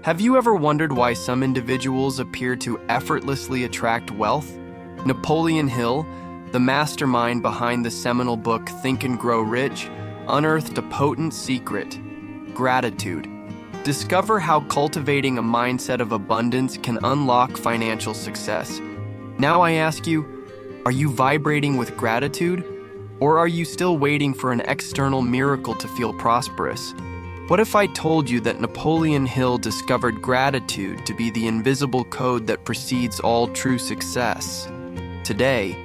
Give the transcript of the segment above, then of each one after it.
Have you ever wondered why some individuals appear to effortlessly attract wealth? Napoleon Hill, the mastermind behind the seminal book Think and Grow Rich, unearthed a potent secret: gratitude. Discover how cultivating a mindset of abundance can unlock financial success. Now I ask you, are you vibrating with gratitude? Or are you still waiting for an external miracle to feel prosperous? What if I told you that Napoleon Hill discovered gratitude to be the invisible code that precedes all true success? Today,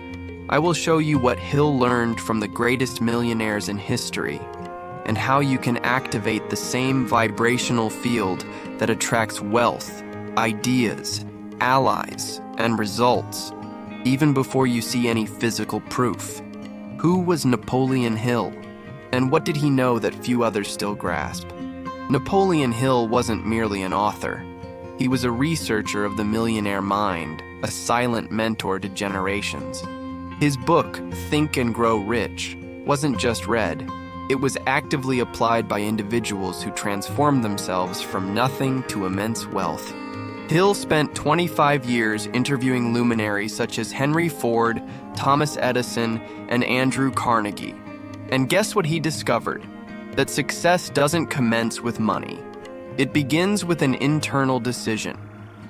I will show you what Hill learned from the greatest millionaires in history, and how you can activate the same vibrational field that attracts wealth, ideas, allies, and results, even before you see any physical proof. Who was Napoleon Hill? And what did he know that few others still grasp? Napoleon Hill wasn't merely an author. He was a researcher of the millionaire mind, a silent mentor to generations. His book, Think and Grow Rich, wasn't just read. It was actively applied by individuals who transformed themselves from nothing to immense wealth. Hill spent 25 years interviewing luminaries such as Henry Ford, Thomas Edison, and Andrew Carnegie. And guess what he discovered? That success doesn't commence with money. It begins with an internal decision.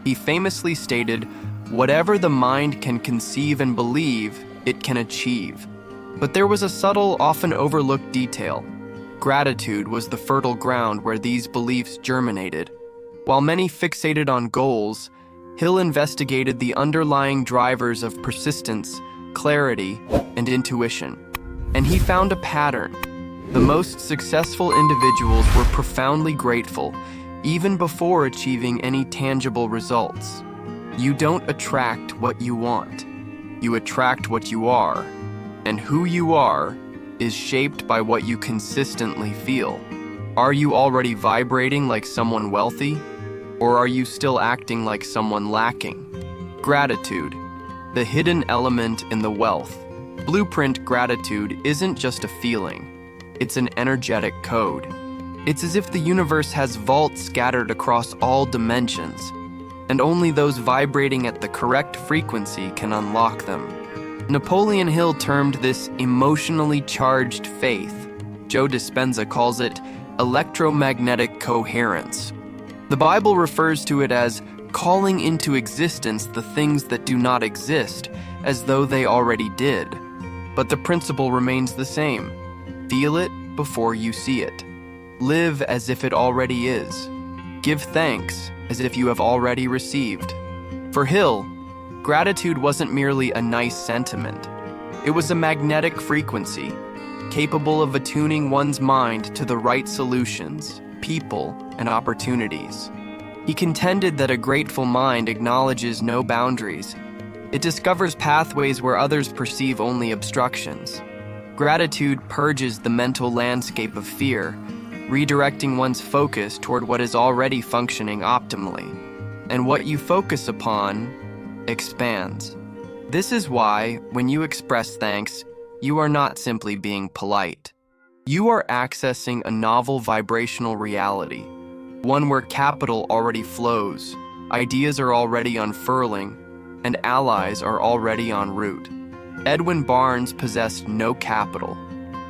He famously stated, "Whatever the mind can conceive and believe, it can achieve." But there was a subtle, often overlooked detail. Gratitude was the fertile ground where these beliefs germinated. While many fixated on goals, Hill investigated the underlying drivers of persistence, clarity, and intuition. And he found a pattern. The most successful individuals were profoundly grateful, even before achieving any tangible results. You don't attract what you want. You attract what you are. And who you are is shaped by what you consistently feel. Are you already vibrating like someone wealthy? Or are you still acting like someone lacking? Gratitude, the hidden element in the wealth. Blueprint gratitude isn't just a feeling. It's an energetic code. It's as if the universe has vaults scattered across all dimensions, and only those vibrating at the correct frequency can unlock them. Napoleon Hill termed this emotionally charged faith. Joe Dispenza calls it electromagnetic coherence. The Bible refers to it as calling into existence the things that do not exist, as though they already did. But the principle remains the same. Feel it before you see it. Live as if it already is. Give thanks as if you have already received. For Hill, gratitude wasn't merely a nice sentiment. It was a magnetic frequency, capable of attuning one's mind to the right solutions, people, and opportunities. He contended that a grateful mind acknowledges no boundaries. It discovers pathways where others perceive only obstructions. Gratitude purges the mental landscape of fear, redirecting one's focus toward what is already functioning optimally. And what you focus upon expands. This is why, when you express thanks, you are not simply being polite. You are accessing a novel vibrational reality, one where capital already flows, ideas are already unfurling, and allies are already en route. Edwin Barnes possessed no capital,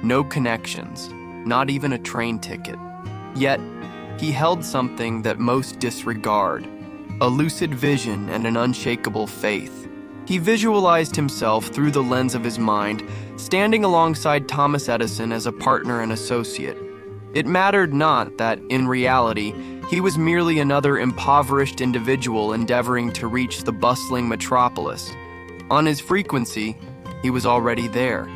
no connections, not even a train ticket. Yet, he held something that most disregard: a lucid vision and an unshakable faith. He visualized himself through the lens of his mind, standing alongside Thomas Edison as a partner and associate. It mattered not that, in reality, he was merely another impoverished individual endeavoring to reach the bustling metropolis. On his frequency, he was already there.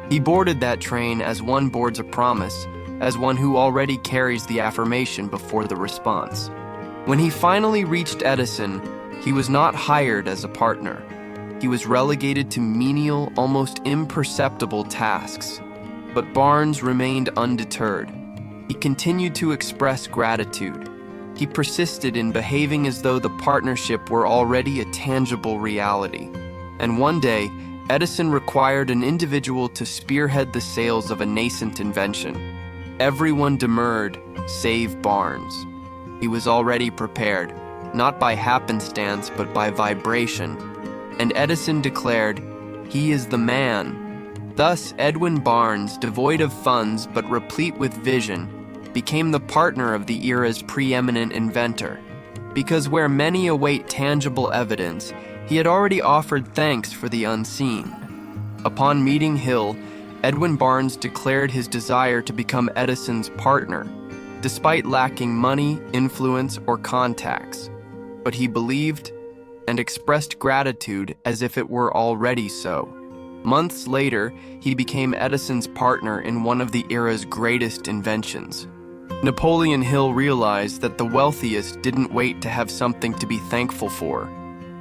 He boarded that train as one boards a promise, as one who already carries the affirmation before the response. When he finally reached Edison, he was not hired as a partner. He was relegated to menial, almost imperceptible tasks. But Barnes remained undeterred. He continued to express gratitude. He persisted in behaving as though the partnership were already a tangible reality. And one day, Edison required an individual to spearhead the sales of a nascent invention. Everyone demurred, save Barnes. He was already prepared, not by happenstance but by vibration. And Edison declared, "He is the man." Thus, Edwin Barnes, devoid of funds but replete with vision, became the partner of the era's preeminent inventor. Because where many await tangible evidence, he had already offered thanks for the unseen. Upon meeting Hill, Edwin Barnes declared his desire to become Edison's partner, despite lacking money, influence, or contacts. But he believed and expressed gratitude as if it were already so. Months later, he became Edison's partner in one of the era's greatest inventions. Napoleon Hill realized that the wealthiest didn't wait to have something to be thankful for.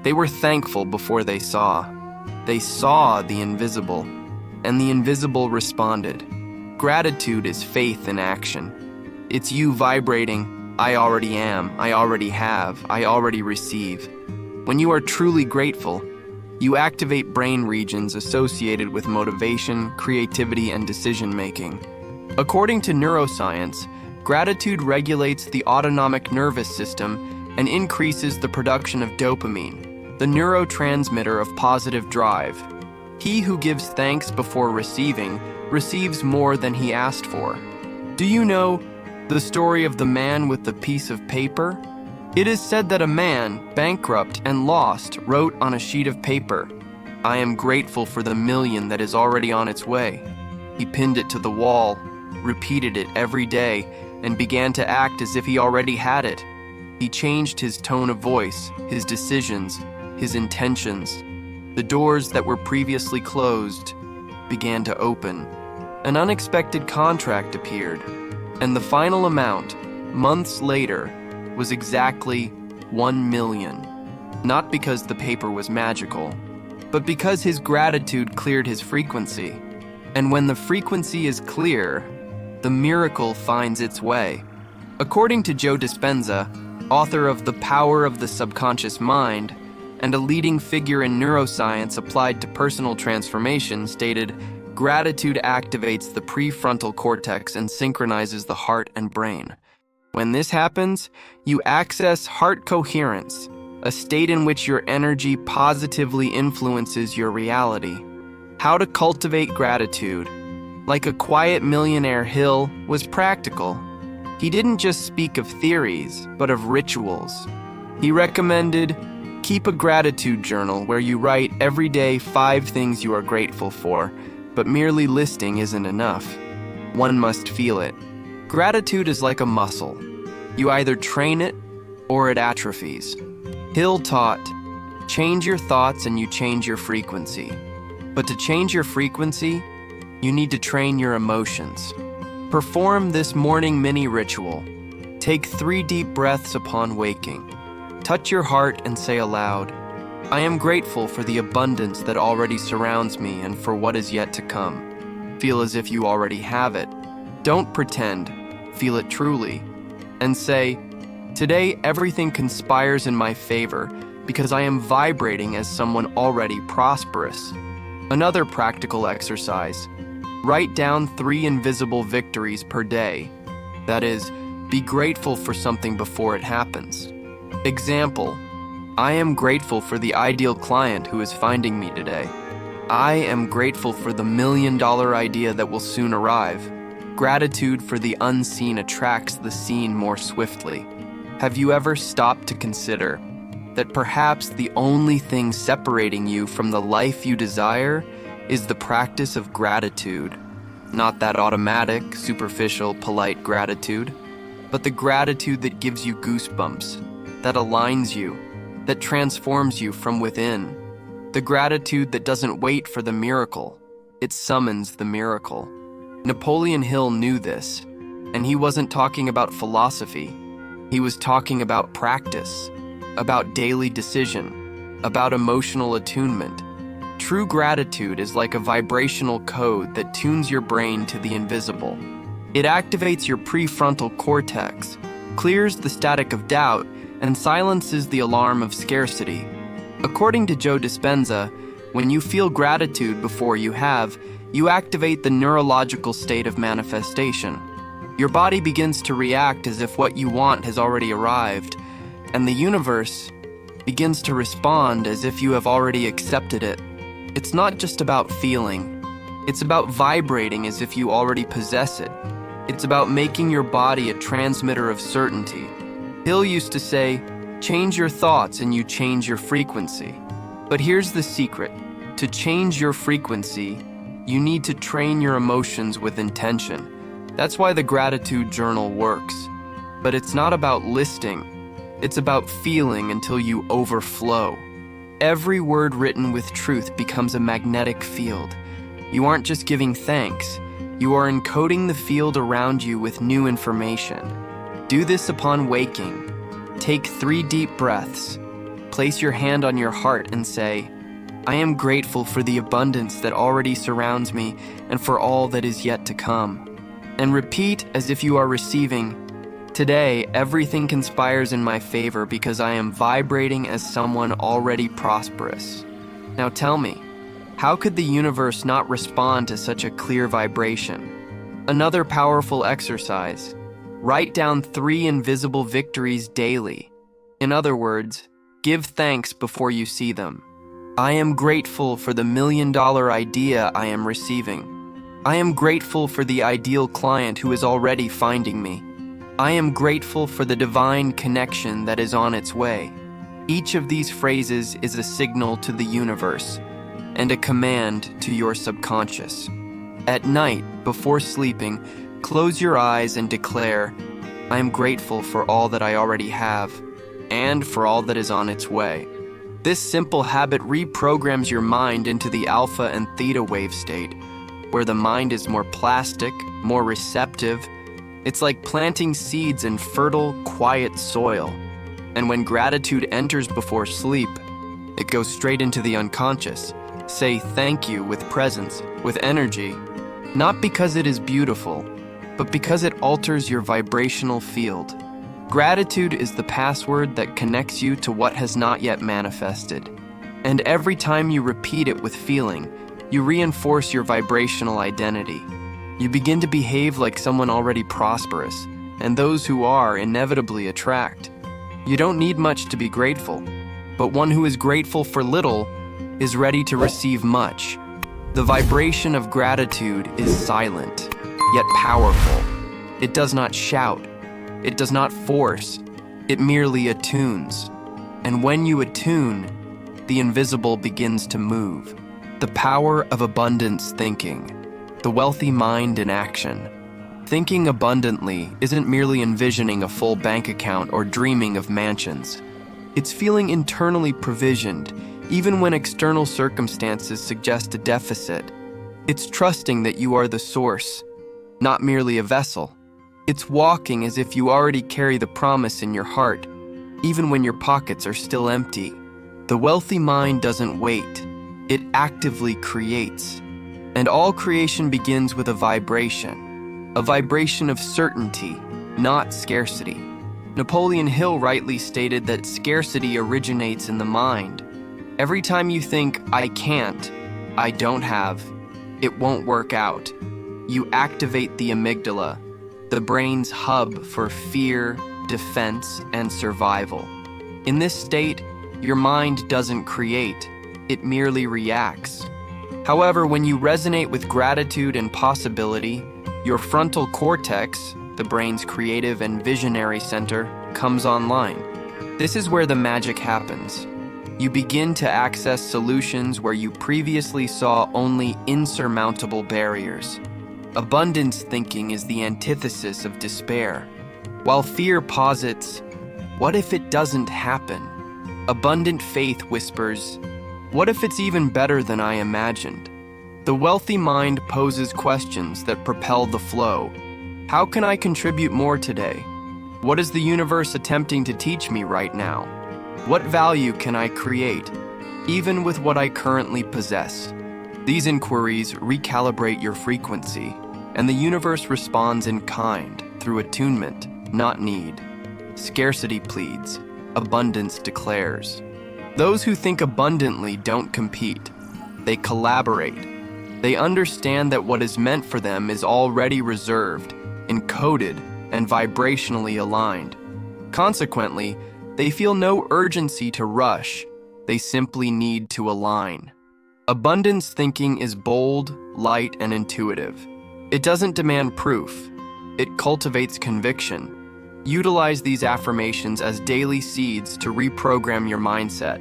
They were thankful before they saw. They saw the invisible, and the invisible responded. Gratitude is faith in action. It's you vibrating, "I already am, I already have, I already receive." When you are truly grateful, you activate brain regions associated with motivation, creativity, and decision-making. According to neuroscience, gratitude regulates the autonomic nervous system and increases the production of dopamine, the neurotransmitter of positive drive. He who gives thanks before receiving receives more than he asked for. Do you know the story of the man with the piece of paper? It is said that a man, bankrupt and lost, wrote on a sheet of paper, "I am grateful for the million that is already on its way." He pinned it to the wall, repeated it every day, and began to act as if he already had it. He changed his tone of voice, his decisions, his intentions. The doors that were previously closed began to open. An unexpected contract appeared, and the final amount, months later, was exactly 1 million. Not because the paper was magical, but because his gratitude cleared his frequency. And when the frequency is clear, the miracle finds its way. According to Joe Dispenza, author of The Power of the Subconscious Mind, and a leading figure in neuroscience applied to personal transformation, stated, "Gratitude activates the prefrontal cortex and synchronizes the heart and brain. When this happens, you access heart coherence, a state in which your energy positively influences your reality." How to cultivate gratitude. Like a quiet millionaire, Hill was practical. He didn't just speak of theories, but of rituals. He recommended, keep a gratitude journal where you write every day 5 things you are grateful for, but merely listing isn't enough. One must feel it. Gratitude is like a muscle. You either train it or it atrophies. Hill taught, change your thoughts and you change your frequency. But to change your frequency, you need to train your emotions. Perform this morning mini ritual. Take 3 deep breaths upon waking. Touch your heart and say aloud, "I am grateful for the abundance that already surrounds me and for what is yet to come." Feel as if you already have it. Don't pretend, feel it truly. And say, "Today everything conspires in my favor because I am vibrating as someone already prosperous." Another practical exercise. Write down 3 invisible victories per day. That is, be grateful for something before it happens. Example, I am grateful for the ideal client who is finding me today. I am grateful for the $1 million idea that will soon arrive. Gratitude for the unseen attracts the seen more swiftly. Have you ever stopped to consider that perhaps the only thing separating you from the life you desire is the practice of gratitude? Not that automatic, superficial, polite gratitude, but the gratitude that gives you goosebumps, that aligns you, that transforms you from within. The gratitude that doesn't wait for the miracle, it summons the miracle. Napoleon Hill knew this, and he wasn't talking about philosophy. He was talking about practice, about daily decision, about emotional attunement. True gratitude is like a vibrational code that tunes your brain to the invisible. It activates your prefrontal cortex, clears the static of doubt, and silences the alarm of scarcity. According to Joe Dispenza, when you feel gratitude before you have, you activate the neurological state of manifestation. Your body begins to react as if what you want has already arrived, and the universe begins to respond as if you have already accepted it. It's not just about feeling. It's about vibrating as if you already possess it. It's about making your body a transmitter of certainty. Hill used to say, change your thoughts and you change your frequency. But here's the secret. To change your frequency, you need to train your emotions with intention. That's why the gratitude journal works. But it's not about listing. It's about feeling until you overflow. Every word written with truth becomes a magnetic field. You aren't just giving thanks. You are encoding the field around you with new information. Do this upon waking. Take 3 deep breaths. Place your hand on your heart and say, I am grateful for the abundance that already surrounds me and for all that is yet to come. And repeat as if you are receiving, today, everything conspires in my favor because I am vibrating as someone already prosperous. Now tell me, how could the universe not respond to such a clear vibration? Another powerful exercise. Write down 3 invisible victories daily. In other words, give thanks before you see them. I am grateful for the $1 million idea I am receiving. I am grateful for the ideal client who is already finding me. I am grateful for the divine connection that is on its way. Each of these phrases is a signal to the universe and a command to your subconscious. At night, before sleeping, close your eyes and declare, I am grateful for all that I already have and for all that is on its way. This simple habit reprograms your mind into the alpha and theta wave state, where the mind is more plastic, more receptive. It's like planting seeds in fertile, quiet soil. And when gratitude enters before sleep, it goes straight into the unconscious. Say thank you with presence, with energy, not because it is beautiful, but because it alters your vibrational field. Gratitude is the password that connects you to what has not yet manifested. And every time you repeat it with feeling, you reinforce your vibrational identity. You begin to behave like someone already prosperous, and those who are inevitably attract. You don't need much to be grateful, but one who is grateful for little is ready to receive much. The vibration of gratitude is silent, yet powerful. It does not shout. It does not force. It merely attunes. And when you attune, the invisible begins to move. The power of abundance thinking. The wealthy mind in action. Thinking abundantly isn't merely envisioning a full bank account or dreaming of mansions. It's feeling internally provisioned, even when external circumstances suggest a deficit. It's trusting that you are the source, not merely a vessel. It's walking as if you already carry the promise in your heart, even when your pockets are still empty. The wealthy mind doesn't wait. It actively creates. And all creation begins with a vibration of certainty, not scarcity. Napoleon Hill rightly stated that scarcity originates in the mind. Every time you think, I can't, I don't have, it won't work out, you activate the amygdala, the brain's hub for fear, defense, and survival. In this state, your mind doesn't create, it merely reacts. However, when you resonate with gratitude and possibility, your frontal cortex, the brain's creative and visionary center, comes online. This is where the magic happens. You begin to access solutions where you previously saw only insurmountable barriers. Abundance thinking is the antithesis of despair. While fear posits, what if it doesn't happen? Abundant faith whispers, what if it's even better than I imagined? The wealthy mind poses questions that propel the flow. How can I contribute more today? What is the universe attempting to teach me right now? What value can I create, even with what I currently possess? These inquiries recalibrate your frequency, and the universe responds in kind through attunement, not need. Scarcity pleads, abundance declares. Those who think abundantly don't compete. They collaborate. They understand that what is meant for them is already reserved, encoded, and vibrationally aligned. Consequently, they feel no urgency to rush. They simply need to align. Abundance thinking is bold, light, and intuitive. It doesn't demand proof. It cultivates conviction. Utilize these affirmations as daily seeds to reprogram your mindset.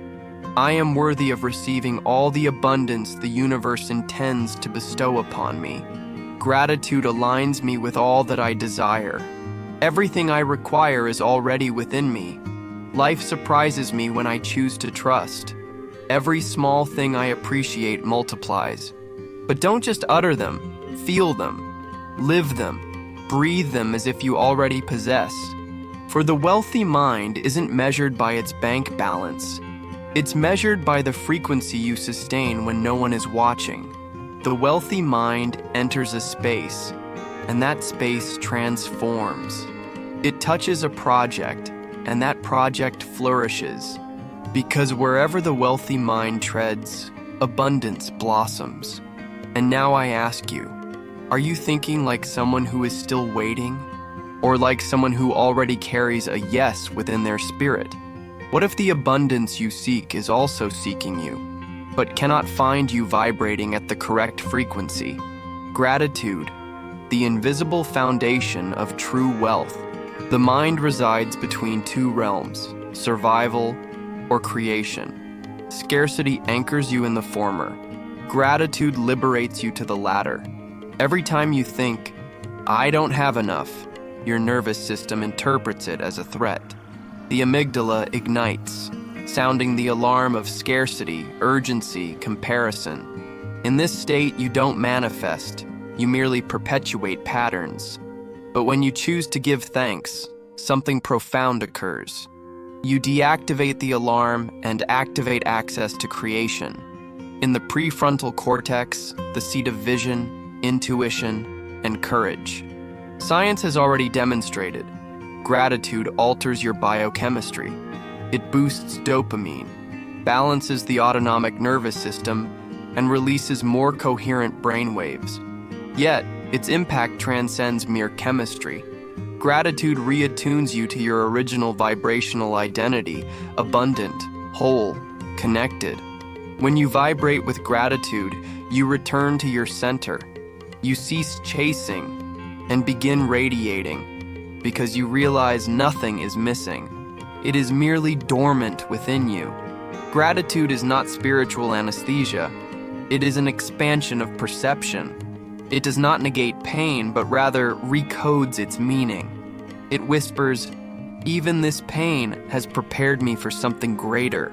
I am worthy of receiving all the abundance the universe intends to bestow upon me. Gratitude aligns me with all that I desire. Everything I require is already within me. Life surprises me when I choose to trust. Every small thing I appreciate multiplies. But don't just utter them, feel them, live them, breathe them as if you already possess. For the wealthy mind isn't measured by its bank balance. It's measured by the frequency you sustain when no one is watching. The wealthy mind enters a space, and that space transforms. It touches a project, and that project flourishes. Because wherever the wealthy mind treads, abundance blossoms. And now I ask you, are you thinking like someone who is still waiting? Or like someone who already carries a yes within their spirit? What if the abundance you seek is also seeking you, but cannot find you vibrating at the correct frequency? Gratitude, the invisible foundation of true wealth. The mind resides between two realms, survival or creation. Scarcity anchors you in the former. Gratitude liberates you to the latter. Every time you think, I don't have enough, your nervous system interprets it as a threat. The amygdala ignites, sounding the alarm of scarcity, urgency, comparison. In this state, you don't manifest, you merely perpetuate patterns. But when you choose to give thanks, something profound occurs. You deactivate the alarm and activate access to creation. In the prefrontal cortex, the seat of vision, intuition, and courage. Science has already demonstrated gratitude alters your biochemistry. It boosts dopamine, balances the autonomic nervous system, and releases more coherent brainwaves. Yet, its impact transcends mere chemistry. Gratitude reattunes you to your original vibrational identity, abundant, whole, connected. When you vibrate with gratitude, you return to your center. You cease chasing and begin radiating because you realize nothing is missing. It is merely dormant within you. Gratitude is not spiritual anesthesia. It is an expansion of perception. It does not negate pain, but rather recodes its meaning. It whispers, even this pain has prepared me for something greater.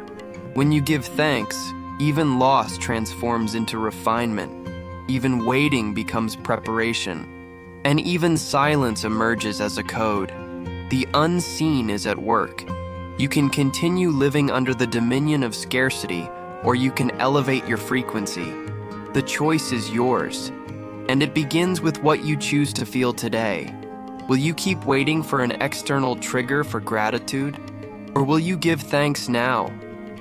When you give thanks, even loss transforms into refinement. Even waiting becomes preparation. And even silence emerges as a code. The unseen is at work. You can continue living under the dominion of scarcity, or you can elevate your frequency. The choice is yours. And it begins with what you choose to feel today. Will you keep waiting for an external trigger for gratitude? Or will you give thanks now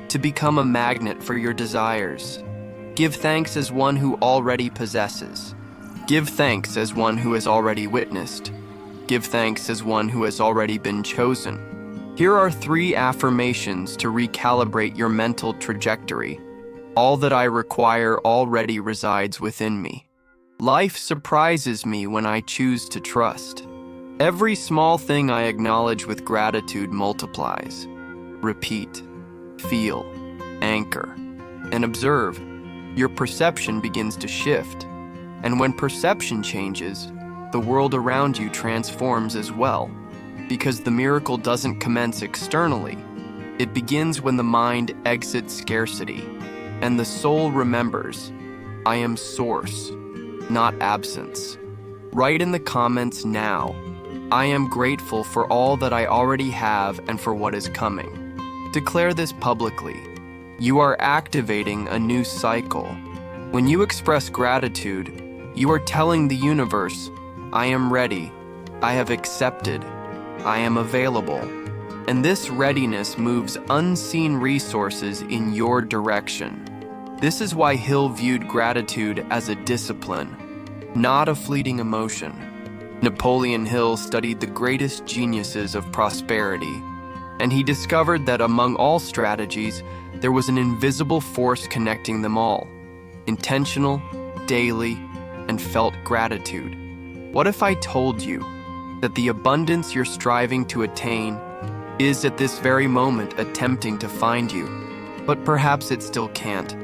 to become a magnet for your desires? Give thanks as one who already possesses. Give thanks as one who has already witnessed. Give thanks as one who has already been chosen. Here are 3 affirmations to recalibrate your mental trajectory. All that I require already resides within me. Life surprises me when I choose to trust. Every small thing I acknowledge with gratitude multiplies. Repeat, feel, anchor, and observe. Your perception begins to shift. And when perception changes, the world around you transforms as well. Because the miracle doesn't commence externally. It begins when the mind exits scarcity. And the soul remembers, I am source, not absence. Write in the comments now, I am grateful for all that I already have and for what is coming. Declare this publicly. You are activating a new cycle. When you express gratitude, you are telling the universe, I am ready, I have accepted, I am available. And this readiness moves unseen resources in your direction. This is why Hill viewed gratitude as a discipline, not a fleeting emotion. Napoleon Hill studied the greatest geniuses of prosperity, and he discovered that among all strategies, there was an invisible force connecting them all: intentional, daily, and felt gratitude. What if I told you that the abundance you're striving to attain is at this very moment attempting to find you, but perhaps it still can't,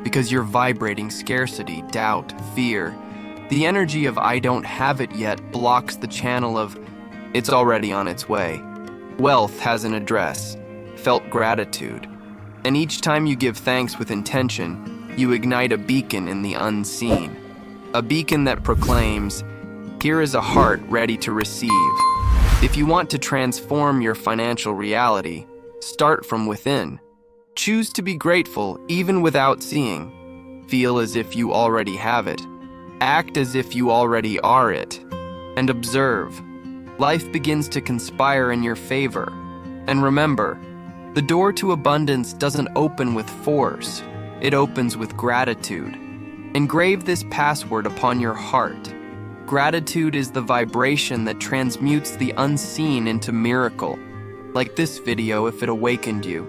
because you're vibrating scarcity, doubt, fear. The energy of "I don't have it yet" blocks the channel of "it's already on its way." Wealth has an address: felt gratitude. And each time you give thanks with intention, you ignite a beacon in the unseen. A beacon that proclaims, "Here is a heart ready to receive." If you want to transform your financial reality, start from within. Choose to be grateful even without seeing. Feel as if you already have it. Act as if you already are it. And observe. Life begins to conspire in your favor. And remember, the door to abundance doesn't open with force. It opens with gratitude. Engrave this password upon your heart. Gratitude is the vibration that transmutes the unseen into miracle. Like this video if it awakened you.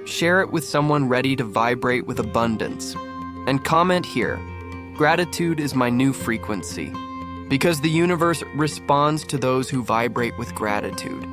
Share it with someone ready to vibrate with abundance. And comment here, "Gratitude is my new frequency," because the universe responds to those who vibrate with gratitude.